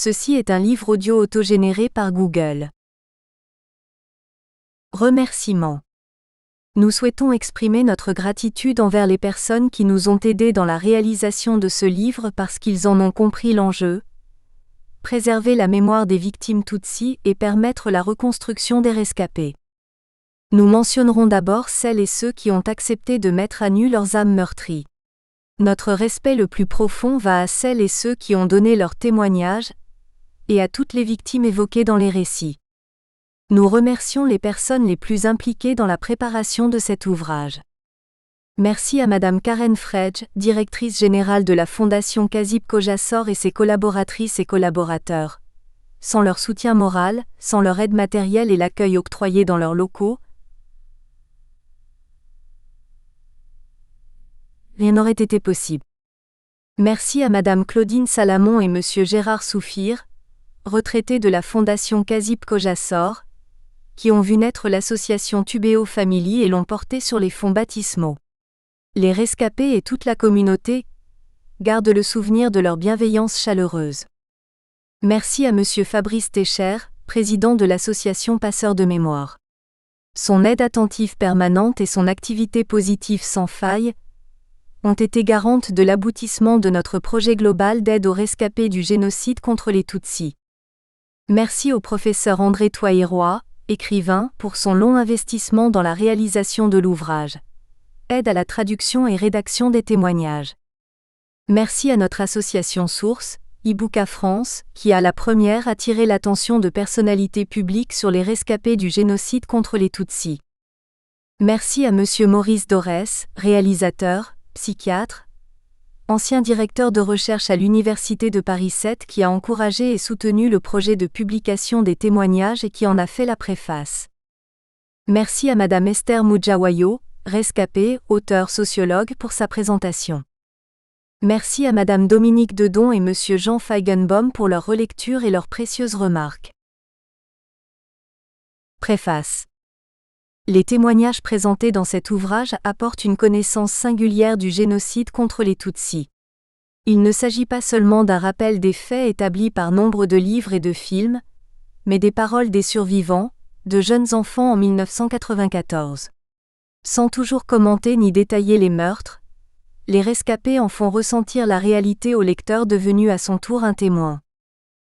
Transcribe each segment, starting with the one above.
Ceci est un livre audio autogénéré par Google. Remerciements. Nous souhaitons exprimer notre gratitude envers les personnes qui nous ont aidés dans la réalisation de ce livre parce qu'ils en ont compris l'enjeu, préserver la mémoire des victimes Tutsi et permettre la reconstruction des rescapés. Nous mentionnerons d'abord celles et ceux qui ont accepté de mettre à nu leurs âmes meurtries. Notre respect le plus profond va à celles et ceux qui ont donné leur témoignage, et à toutes les victimes évoquées dans les récits. Nous remercions les personnes les plus impliquées dans la préparation de cet ouvrage. Merci à Madame Karen Fredge, directrice générale de la Fondation Kazip Kojassor et ses collaboratrices et collaborateurs. Sans leur soutien moral, sans leur aide matérielle et l'accueil octroyé dans leurs locaux, rien n'aurait été possible. Merci à Madame Claudine Salamon et Monsieur Gérard Soufir, retraités de la Fondation Kazip Kojassor, qui ont vu naître l'association Tubéo Family et l'ont portée sur les fonds baptismaux. Les rescapés et toute la communauté gardent le souvenir de leur bienveillance chaleureuse. Merci à Monsieur Fabrice Técher, président de l'association Passeurs de Mémoire. Son aide attentive permanente et son activité positive sans faille ont été garantes de l'aboutissement de notre projet global d'aide aux rescapés du génocide contre les Tutsis. Merci au professeur André Toiéroy, écrivain, pour son long investissement dans la réalisation de l'ouvrage. Aide à la traduction et rédaction des témoignages. Merci à notre association Source, Ibuka France, qui a la première attiré l'attention de personnalités publiques sur les rescapés du génocide contre les Tutsis. Merci à Monsieur Maurice Dorès, réalisateur, psychiatre, ancien directeur de recherche à l'Université de Paris 7 qui a encouragé et soutenu le projet de publication des témoignages et qui en a fait la préface. Merci à Madame Esther Moudjawayo, rescapée, auteure sociologue pour sa présentation. Merci à Madame Dominique Dedon et Monsieur Jean Feigenbaum pour leur relecture et leurs précieuses remarques. Préface. Les témoignages présentés dans cet ouvrage apportent une connaissance singulière du génocide contre les Tutsis. Il ne s'agit pas seulement d'un rappel des faits établis par nombre de livres et de films, mais des paroles des survivants, de jeunes enfants en 1994. Sans toujours commenter ni détailler les meurtres, les rescapés en font ressentir la réalité au lecteur devenu à son tour un témoin.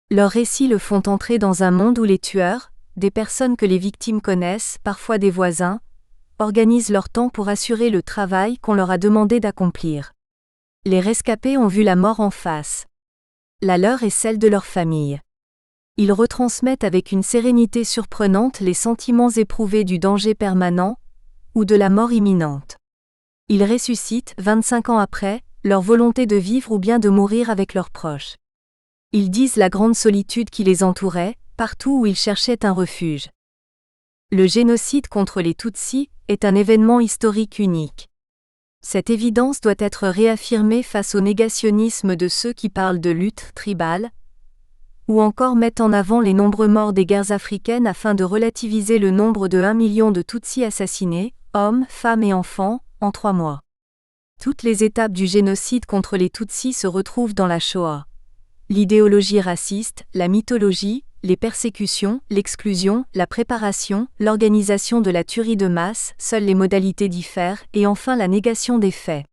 Leurs récits le font entrer dans un monde où les tueurs, des personnes que les victimes connaissent, parfois des voisins, organisent leur temps pour assurer le travail qu'on leur a demandé d'accomplir. Les rescapés ont vu la mort en face. La leur est celle de leur famille. Ils retransmettent avec une sérénité surprenante les sentiments éprouvés du danger permanent ou de la mort imminente. Ils ressuscitent, 25 ans après, leur volonté de vivre ou bien de mourir avec leurs proches. Ils disent la grande solitude qui les entourait, partout où ils cherchaient un refuge. Le génocide contre les Tutsis est un événement historique unique. Cette évidence doit être réaffirmée face au négationnisme de ceux qui parlent de lutte tribale, ou encore mettent en avant les nombreux morts des guerres africaines afin de relativiser le nombre de 1 million de Tutsis assassinés, hommes, femmes et enfants, en 3 mois. Toutes les étapes du génocide contre les Tutsis se retrouvent dans la Shoah. L'idéologie raciste, la mythologie, les persécutions, l'exclusion, la préparation, l'organisation de la tuerie de masse, seules les modalités diffèrent, et enfin la négation des faits.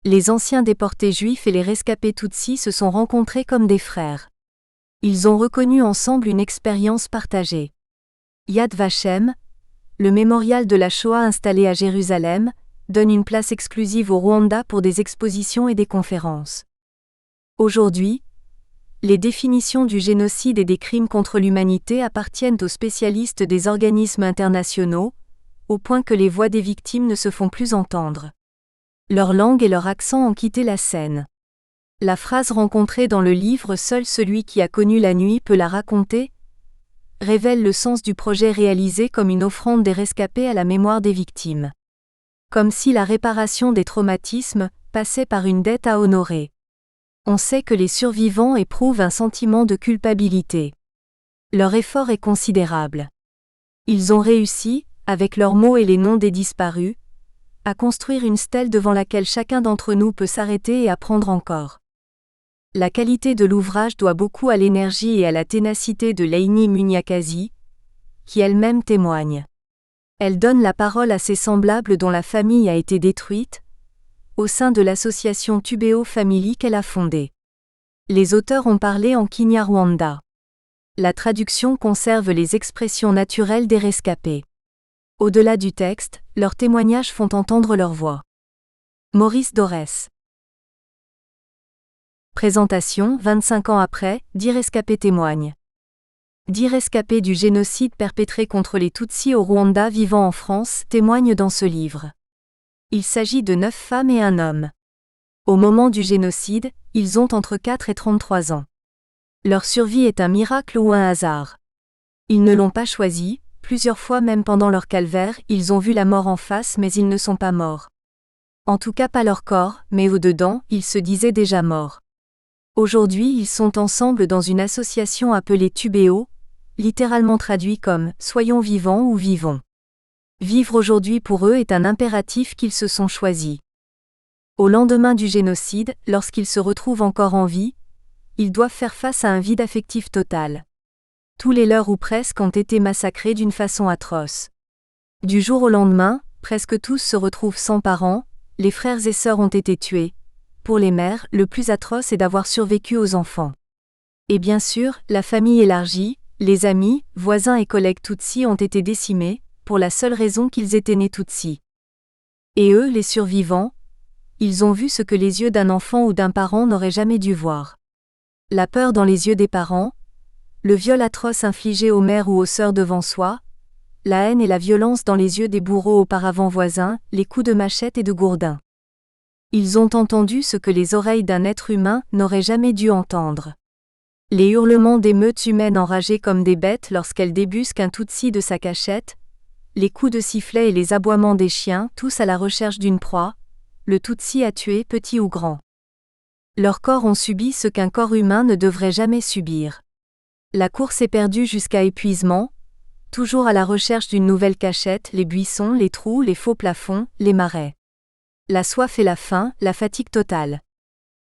Les anciens déportés juifs et les rescapés Tutsis se sont rencontrés comme des frères. Ils ont reconnu ensemble une expérience partagée. Yad Vashem, le mémorial de la Shoah installé à Jérusalem, donne une place exclusive au Rwanda pour des expositions et des conférences. Aujourd'hui, les définitions du génocide et des crimes contre l'humanité appartiennent aux spécialistes des organismes internationaux, au point que les voix des victimes ne se font plus entendre. Leur langue et leur accent ont quitté la scène. La phrase rencontrée dans le livre « Seul celui qui a connu la nuit peut la raconter » révèle le sens du projet réalisé comme une offrande des rescapés à la mémoire des victimes. Comme si la réparation des traumatismes passait par une dette à honorer. On sait que les survivants éprouvent un sentiment de culpabilité. Leur effort est considérable. Ils ont réussi, avec leurs mots et les noms des disparus, à construire une stèle devant laquelle chacun d'entre nous peut s'arrêter et apprendre encore. La qualité de l'ouvrage doit beaucoup à l'énergie et à la ténacité de Laini Munyakazi, qui elle-même témoigne. Elle donne la parole à ses semblables dont la famille a été détruite, au sein de l'association Tubeo Family qu'elle a fondée. Les auteurs ont parlé en Kinyarwanda. La traduction conserve les expressions naturelles des rescapés. Au-delà du texte, leurs témoignages font entendre leur voix. Maurice Dorès. Présentation 25 ans après, 10 rescapés témoignent. 10 rescapés du génocide perpétré contre les Tutsis au Rwanda vivant en France témoignent dans ce livre. Il s'agit de 9 femmes et un homme. Au moment du génocide, ils ont entre 4 et 33 ans. Leur survie est un miracle ou un hasard. Ils ne l'ont pas choisi, plusieurs fois même pendant leur calvaire, ils ont vu la mort en face mais ils ne sont pas morts. En tout cas pas leur corps, mais au-dedans, ils se disaient déjà morts. Aujourd'hui ils sont ensemble dans une association appelée Tubeo, littéralement traduit comme « soyons vivants » ou « vivons ». Vivre aujourd'hui pour eux est un impératif qu'ils se sont choisis. Au lendemain du génocide, lorsqu'ils se retrouvent encore en vie, ils doivent faire face à un vide affectif total. Tous les leurs ou presque ont été massacrés d'une façon atroce. Du jour au lendemain, presque tous se retrouvent sans parents, les frères et sœurs ont été tués. Pour les mères, le plus atroce est d'avoir survécu aux enfants. Et bien sûr, la famille élargie, les amis, voisins et collègues Tutsis ont été décimés, pour la seule raison qu'ils étaient nés Tutsis. Et eux, les survivants, ils ont vu ce que les yeux d'un enfant ou d'un parent n'auraient jamais dû voir. La peur dans les yeux des parents, le viol atroce infligé aux mères ou aux sœurs devant soi, la haine et la violence dans les yeux des bourreaux auparavant voisins, les coups de machette et de gourdin. Ils ont entendu ce que les oreilles d'un être humain n'auraient jamais dû entendre. Les hurlements d'émeutes humaines enragées comme des bêtes lorsqu'elles débusquent un Tutsi de sa cachette, les coups de sifflet et les aboiements des chiens, tous à la recherche d'une proie, le Tutsi a tué petit ou grand. Leurs corps ont subi ce qu'un corps humain ne devrait jamais subir. La course est perdue jusqu'à épuisement, toujours à la recherche d'une nouvelle cachette, les buissons, les trous, les faux plafonds, les marais. La soif et la faim, la fatigue totale.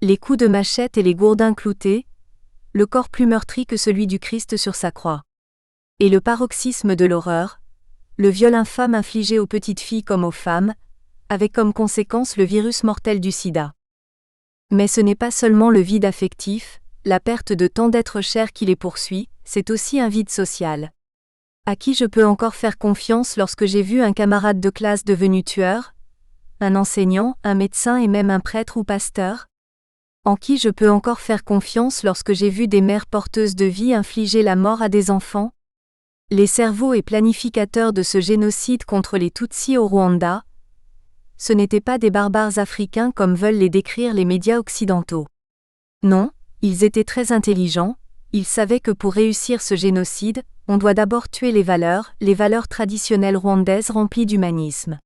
Les coups de machette et les gourdins cloutés, le corps plus meurtri que celui du Christ sur sa croix. Et le paroxysme de l'horreur, le viol infâme infligé aux petites filles comme aux femmes, avec comme conséquence le virus mortel du sida. Mais ce n'est pas seulement le vide affectif, la perte de tant d'êtres chers qui les poursuit, c'est aussi un vide social. À qui je peux encore faire confiance lorsque j'ai vu un camarade de classe devenu tueur, un enseignant, un médecin et même un prêtre ou pasteur? En qui je peux encore faire confiance lorsque j'ai vu des mères porteuses de vie infliger la mort à des enfants? Les cerveaux et planificateurs de ce génocide contre les Tutsis au Rwanda, ce n'étaient pas des barbares africains comme veulent les décrire les médias occidentaux. Non, ils étaient très intelligents, ils savaient que pour réussir ce génocide, on doit d'abord tuer les valeurs traditionnelles rwandaises remplies d'humanisme.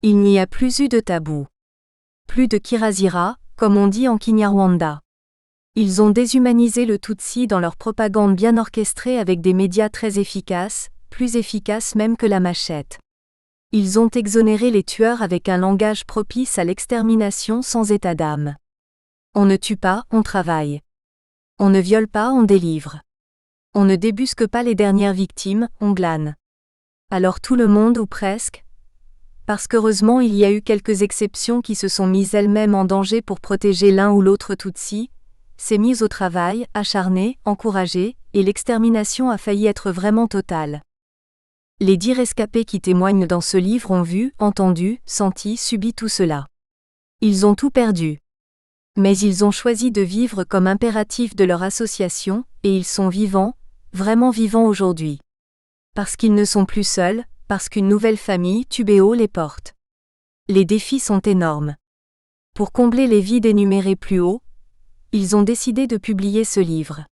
Il n'y a plus eu de tabou. Plus de kirazira, comme on dit en Kinyarwanda. Ils ont déshumanisé le Tutsi dans leur propagande bien orchestrée avec des médias très efficaces, plus efficaces même que la machette. Ils ont exonéré les tueurs avec un langage propice à l'extermination sans état d'âme. On ne tue pas, on travaille. On ne viole pas, on délivre. On ne débusque pas les dernières victimes, on glane. Alors tout le monde ou presque, parce qu'heureusement il y a eu quelques exceptions qui se sont mises elles-mêmes en danger pour protéger l'un ou l'autre Tutsi, s'est mise au travail, acharnée, encouragée, et l'extermination a failli être vraiment totale. Les 10 rescapés qui témoignent dans ce livre ont vu, entendu, senti, subi tout cela. Ils ont tout perdu. Mais ils ont choisi de vivre comme impératif de leur association, et ils sont vivants, vraiment vivants aujourd'hui. Parce qu'ils ne sont plus seuls, parce qu'une nouvelle famille, Tubeo, les porte. Les défis sont énormes. Pour combler les vides énumérés plus haut, ils ont décidé de publier ce livre.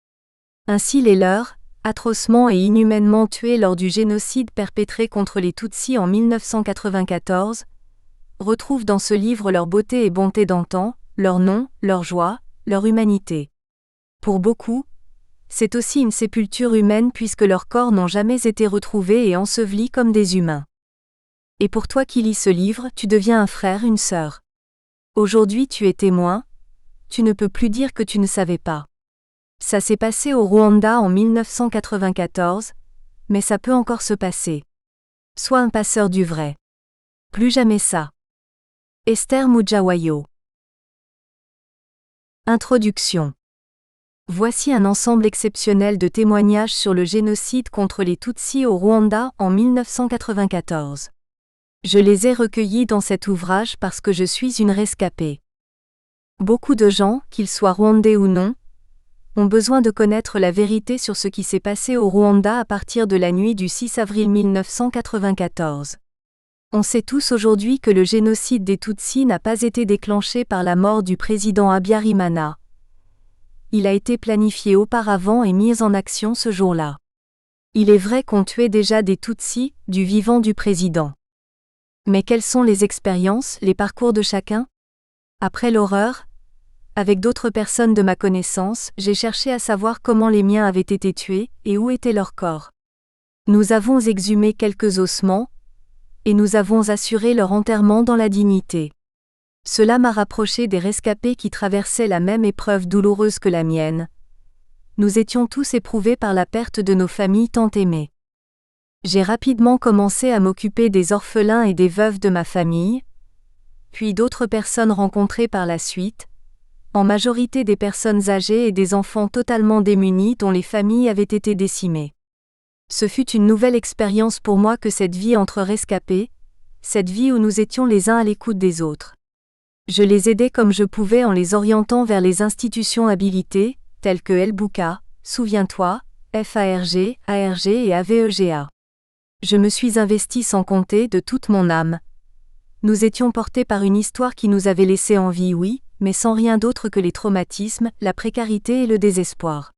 Ainsi les leurs, atrocement et inhumainement tués lors du génocide perpétré contre les Tutsis en 1994, retrouvent dans ce livre leur beauté et bonté d'antan, leur nom, leur joie, leur humanité. Pour beaucoup, c'est aussi une sépulture humaine puisque leurs corps n'ont jamais été retrouvés et ensevelis comme des humains. Et pour toi qui lis ce livre, tu deviens un frère, une sœur. Aujourd'hui tu es témoin, tu ne peux plus dire que tu ne savais pas. Ça s'est passé au Rwanda en 1994, mais ça peut encore se passer. Sois un passeur du vrai. Plus jamais ça. Esther Mujawayo. Introduction. Voici un ensemble exceptionnel de témoignages sur le génocide contre les Tutsis au Rwanda en 1994. Je les ai recueillis dans cet ouvrage parce que je suis une rescapée. Beaucoup de gens, qu'ils soient rwandais ou non, ont besoin de connaître la vérité sur ce qui s'est passé au Rwanda à partir de la nuit du 6 avril 1994. On sait tous aujourd'hui que le génocide des Tutsis n'a pas été déclenché par la mort du président Habyarimana. Il a été planifié auparavant et mis en action ce jour-là. Il est vrai qu'on tuait déjà des Tutsis, du vivant du président. Mais quelles sont les expériences, les parcours de chacun ? Après l'horreur, avec d'autres personnes de ma connaissance, j'ai cherché à savoir comment les miens avaient été tués et où étaient leurs corps. Nous avons exhumé quelques ossements, et nous avons assuré leur enterrement dans la dignité. Cela m'a rapproché des rescapés qui traversaient la même épreuve douloureuse que la mienne. Nous étions tous éprouvés par la perte de nos familles tant aimées. J'ai rapidement commencé à m'occuper des orphelins et des veuves de ma famille, puis d'autres personnes rencontrées par la suite, en majorité des personnes âgées et des enfants totalement démunis dont les familles avaient été décimées. Ce fut une nouvelle expérience pour moi que cette vie entre rescapés, cette vie où nous étions les uns à l'écoute des autres. Je les aidais comme je pouvais en les orientant vers les institutions habilitées, telles que El Bouka, Souviens-toi, FARG, ARG et AVEGA. Je me suis investi sans compter de toute mon âme. Nous étions portés par une histoire qui nous avait laissé en vie, oui, mais sans rien d'autre que les traumatismes, la précarité et le désespoir.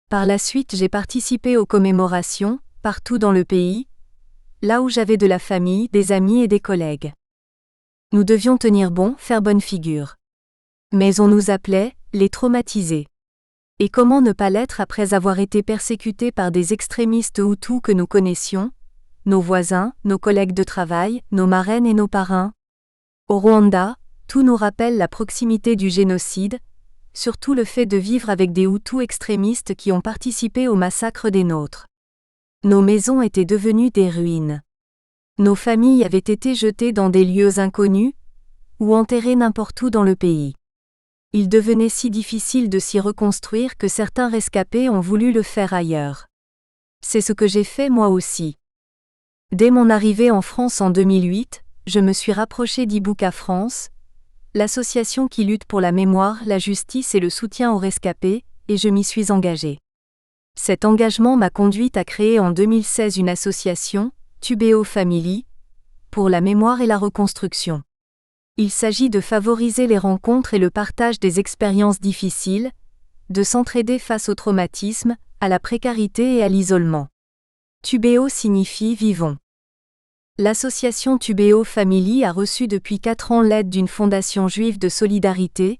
Par la suite, j'ai participé aux commémorations, partout dans le pays, là où j'avais de la famille, des amis et des collègues. Nous devions tenir bon, faire bonne figure. Mais on nous appelait les traumatisés. Et comment ne pas l'être après avoir été persécutés par des extrémistes hutus que nous connaissions, nos voisins, nos collègues de travail, nos marraines et nos parrains? Au Rwanda, tout nous rappelle la proximité du génocide, surtout le fait de vivre avec des Hutus extrémistes qui ont participé au massacre des nôtres. Nos maisons étaient devenues des ruines. Nos familles avaient été jetées dans des lieux inconnus, ou enterrées n'importe où dans le pays. Il devenait si difficile de s'y reconstruire que certains rescapés ont voulu le faire ailleurs. C'est ce que j'ai fait moi aussi. Dès mon arrivée en France en 2008, je me suis rapprochée d'Ibuka France, l'association qui lutte pour la mémoire, la justice et le soutien aux rescapés, et je m'y suis engagée. Cet engagement m'a conduite à créer en 2016 une association, Tubeo Family, pour la mémoire et la reconstruction. Il s'agit de favoriser les rencontres et le partage des expériences difficiles, de s'entraider face au traumatisme, à la précarité et à l'isolement. Tubeo signifie vivons. L'association Tubeo Family a reçu depuis 4 ans l'aide d'une fondation juive de solidarité,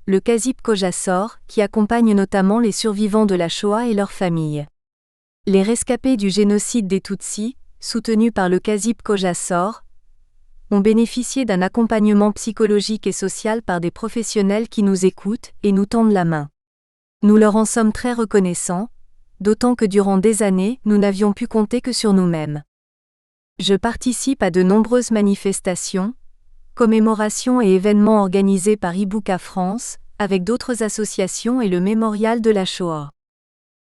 le Kazip Kojasor, qui accompagne notamment les survivants de la Shoah et leurs familles. Les rescapés du génocide des Tutsis, soutenus par le Kazip Kojasor, ont bénéficié d'un accompagnement psychologique et social par des professionnels qui nous écoutent et nous tendent la main. Nous leur en sommes très reconnaissants, d'autant que durant des années, nous n'avions pu compter que sur nous-mêmes. Je participe à de nombreuses manifestations, commémorations et événements organisés par Ibuka France, avec d'autres associations et le Mémorial de la Shoah.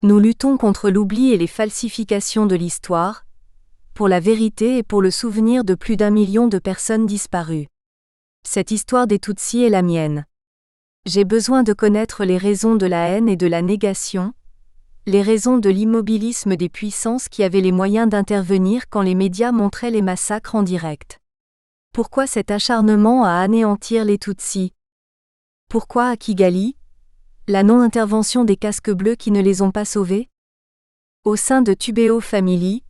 Nous luttons contre l'oubli et les falsifications de l'histoire, pour la vérité et pour le souvenir de plus d'1 million de personnes disparues. Cette histoire des Tutsis est la mienne. J'ai besoin de connaître les raisons de la haine et de la négation, les raisons de l'immobilisme des puissances qui avaient les moyens d'intervenir quand les médias montraient les massacres en direct. Pourquoi cet acharnement à anéantir les Tutsis? Pourquoi à Kigali? La non-intervention des casques bleus qui ne les ont pas sauvés? Au sein de Tubeo Family,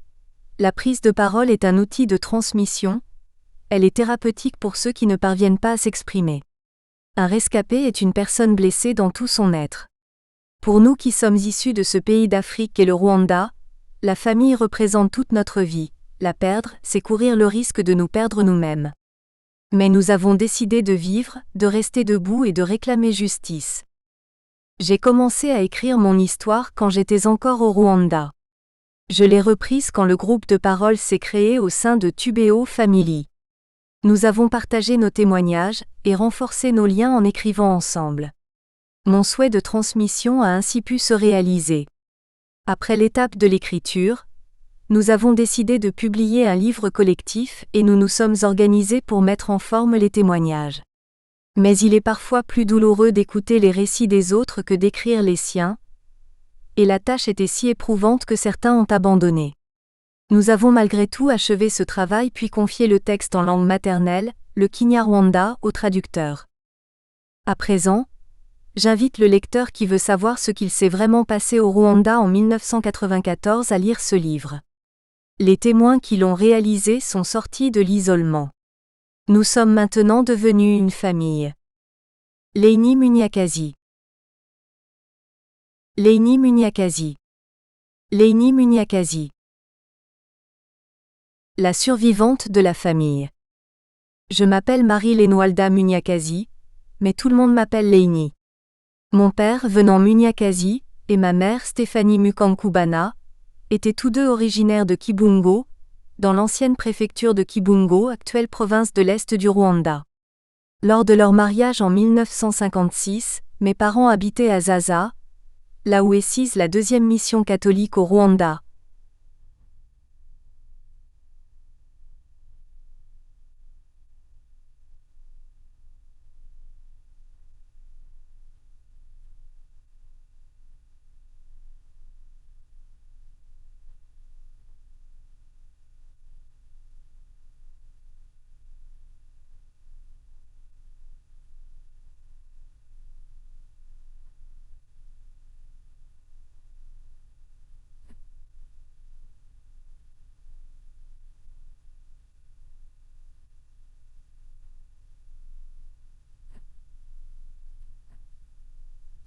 la prise de parole est un outil de transmission, elle est thérapeutique pour ceux qui ne parviennent pas à s'exprimer. Un rescapé est une personne blessée dans tout son être. Pour nous qui sommes issus de ce pays d'Afrique qu'est le Rwanda, la famille représente toute notre vie. La perdre, c'est courir le risque de nous perdre nous-mêmes. Mais nous avons décidé de vivre, de rester debout et de réclamer justice. J'ai commencé à écrire mon histoire quand j'étais encore au Rwanda. Je l'ai reprise quand le groupe de parole s'est créé au sein de Tubeo Family. Nous avons partagé nos témoignages et renforcé nos liens en écrivant ensemble. Mon souhait de transmission a ainsi pu se réaliser. Après l'étape de l'écriture, nous avons décidé de publier un livre collectif et nous nous sommes organisés pour mettre en forme les témoignages. Mais il est parfois plus douloureux d'écouter les récits des autres que d'écrire les siens, et la tâche était si éprouvante que certains ont abandonné. Nous avons malgré tout achevé ce travail puis confié le texte en langue maternelle, le Kinyarwanda, au traducteur. À présent, j'invite le lecteur qui veut savoir ce qu'il s'est vraiment passé au Rwanda en 1994 à lire ce livre. Les témoins qui l'ont réalisé sont sortis de l'isolement. Nous sommes maintenant devenus une famille. Laini Munyakazi. Laini Munyakazi. Laini Munyakazi. La survivante de la famille. Je m'appelle Marie Lenwalda Munyakazi, mais tout le monde m'appelle Laini. Mon père venant Munyakazi, et ma mère Stéphanie Mukankubana, étaient tous deux originaires de Kibungo, dans l'ancienne préfecture de Kibungo, actuelle province de l'Est du Rwanda. Lors de leur mariage en 1956, mes parents habitaient à Zaza, là où est sise la deuxième mission catholique au Rwanda.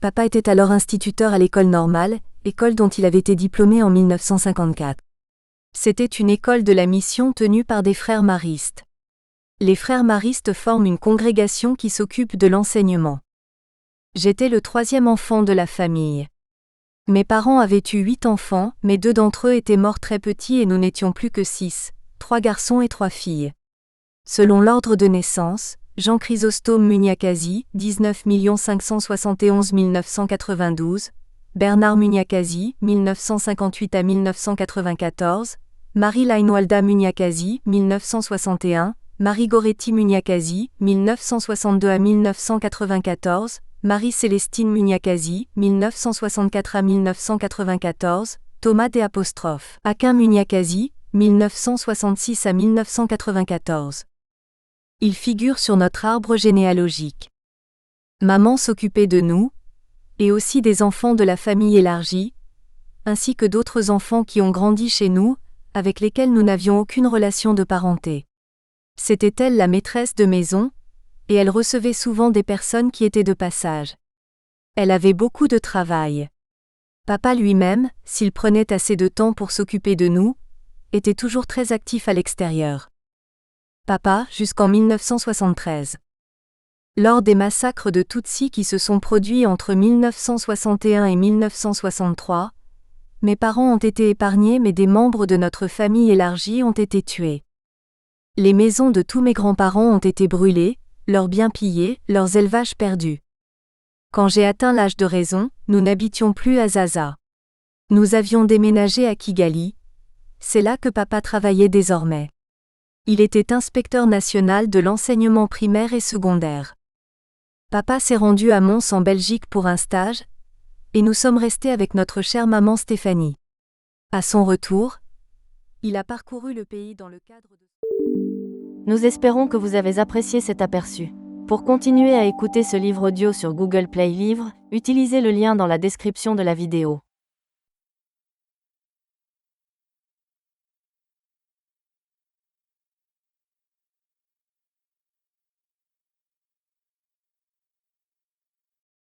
Papa était alors instituteur à l'école normale, école dont il avait été diplômé en 1954. C'était une école de la mission tenue par des frères maristes. Les frères maristes forment une congrégation qui s'occupe de l'enseignement. J'étais le troisième enfant de la famille. Mes parents avaient eu 8 enfants, mais 2 d'entre eux étaient morts très petits et nous n'étions plus que 6, 3 garçons et 3 filles. Selon l'ordre de naissance, Jean Chrysostome Munyakazi, 19 571 992, Bernard Munyakazi, 1958 à 1994, Marie Lainwalda Munyakazi, 1961, Marie Goretti Munyakazi, 1962 à 1994, Marie-Célestine Munyakazi, 1964 à 1994, Thomas D', Akin Munyakazi, 1966 à 1994. Il figure sur notre arbre généalogique. Maman s'occupait de nous, et aussi des enfants de la famille élargie, ainsi que d'autres enfants qui ont grandi chez nous, avec lesquels nous n'avions aucune relation de parenté. C'était elle la maîtresse de maison, et elle recevait souvent des personnes qui étaient de passage. Elle avait beaucoup de travail. Papa lui-même, s'il prenait assez de temps pour s'occuper de nous, était toujours très actif à l'extérieur. Papa, jusqu'en 1973. Lors des massacres de Tutsis qui se sont produits entre 1961 et 1963, mes parents ont été épargnés mais des membres de notre famille élargie ont été tués. Les maisons de tous mes grands-parents ont été brûlées, leurs biens pillés, leurs élevages perdus. Quand j'ai atteint l'âge de raison, nous n'habitions plus à Zaza. Nous avions déménagé à Kigali. C'est là que papa travaillait désormais. Il était inspecteur national de l'enseignement primaire et secondaire. Papa s'est rendu à Mons en Belgique pour un stage, et nous sommes restés avec notre chère maman Stéphanie. À son retour, il a parcouru le pays dans le cadre de... Nous espérons que vous avez apprécié cet aperçu. Pour continuer à écouter ce livre audio sur Google Play Livres, utilisez le lien dans la description de la vidéo.